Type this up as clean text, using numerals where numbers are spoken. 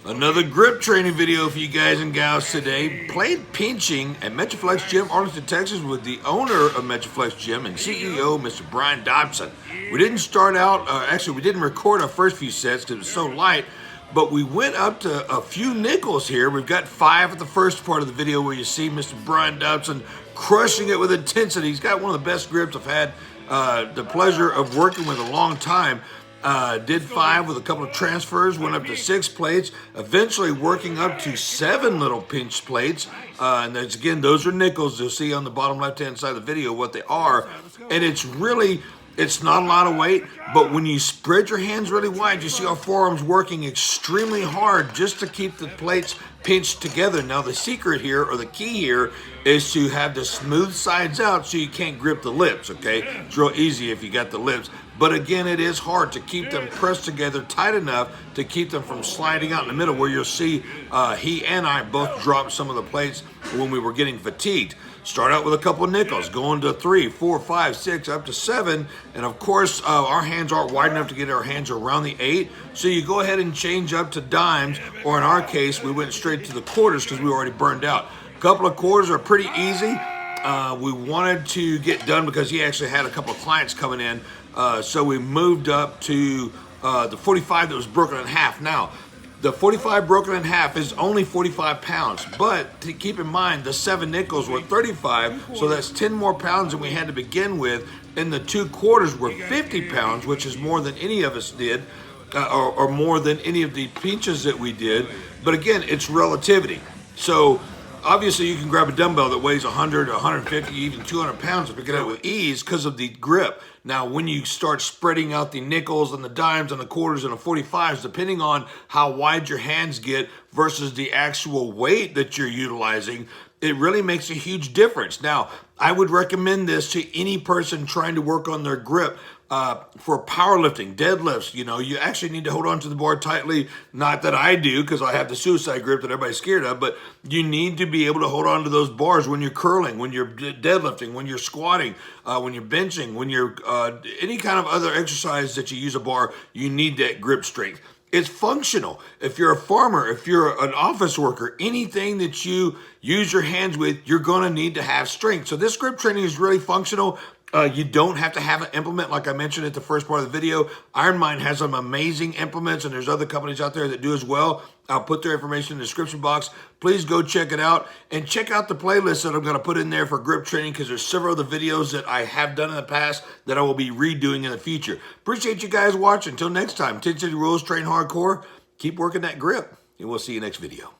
Another grip training video for you guys and gals today. Played pinching at Metroflex Gym, Arlington, Texas with the owner of Metroflex Gym and CEO, Mr. Brian Dobson. We didn't start out, we didn't record our first few sets because it was so light, but we went up to a few nickels here. We've got 5 at the first part of the video where you see Mr. Brian Dobson crushing it with intensity. He's got one of the best grips I've had the pleasure of working with a long time. Did 5 with a couple of transfers, went up to 6 plates, eventually working up to 7 little pinch plates. And that's, again, those are nickels. You'll see on the bottom left-hand side of the video what they are. And it's not a lot of weight, but when you spread your hands really wide, you see our forearms working extremely hard just to keep the plates pinched together. Now, the secret here, or the key here, is to have the smooth sides out so you can't grip the lips, okay? It's real easy if you got the lips. But again, it is hard to keep them pressed together tight enough to keep them from sliding out in the middle, where you'll see he and I both dropped some of the plates when we were getting fatigued. Start out with a couple of nickels, going to 3, 4, 5, 6, up to 7. And of course, our hands aren't wide enough to get our hands around the 8. So you go ahead and change up to dimes, or in our case, we went straight to the quarters because we were already burned out. A couple of quarters are pretty easy. We wanted to get done because he actually had a couple of clients coming in. So we moved up to the 45 that was broken in half. Now, the 45 broken in half is only 45 pounds, but to keep in mind, the 7 nickels were 35, so that's 10 more pounds than we had to begin with, and the 2 quarters were 50 pounds, which is more than any of us did, or more than any of the pinches that we did. But again, it's relativity. So obviously, you can grab a dumbbell that weighs 100, 150, even 200 pounds and pick it up with ease because of the grip. Now, when you start spreading out the nickels and the dimes and the quarters and the 45s, depending on how wide your hands get versus the actual weight that you're utilizing, it really makes a huge difference. Now, I would recommend this to any person trying to work on their grip. For powerlifting, deadlifts, you actually need to hold on to the bar tightly. Not that I do, because I have the suicide grip that everybody's scared of, but you need to be able to hold on to those bars when you're curling, when you're deadlifting, when you're squatting, when you're benching, when you're any kind of other exercise that you use a bar, you need that grip strength. It's functional. If you're a farmer, if you're an office worker, anything that you use your hands with, you're going to need to have strength. So this grip training is really functional. You don't have to have an implement like I mentioned at the first part of the video. IronMind has some amazing implements, and there's other companies out there that do as well. I'll put their information in the description box. Please go check it out, and check out the playlist that I'm going to put in there for grip training, because there's several of the videos that I have done in the past that I will be redoing in the future. Appreciate you guys watching. Until next time, 10 City Rules, train hardcore, keep working that grip, and we'll see you next video.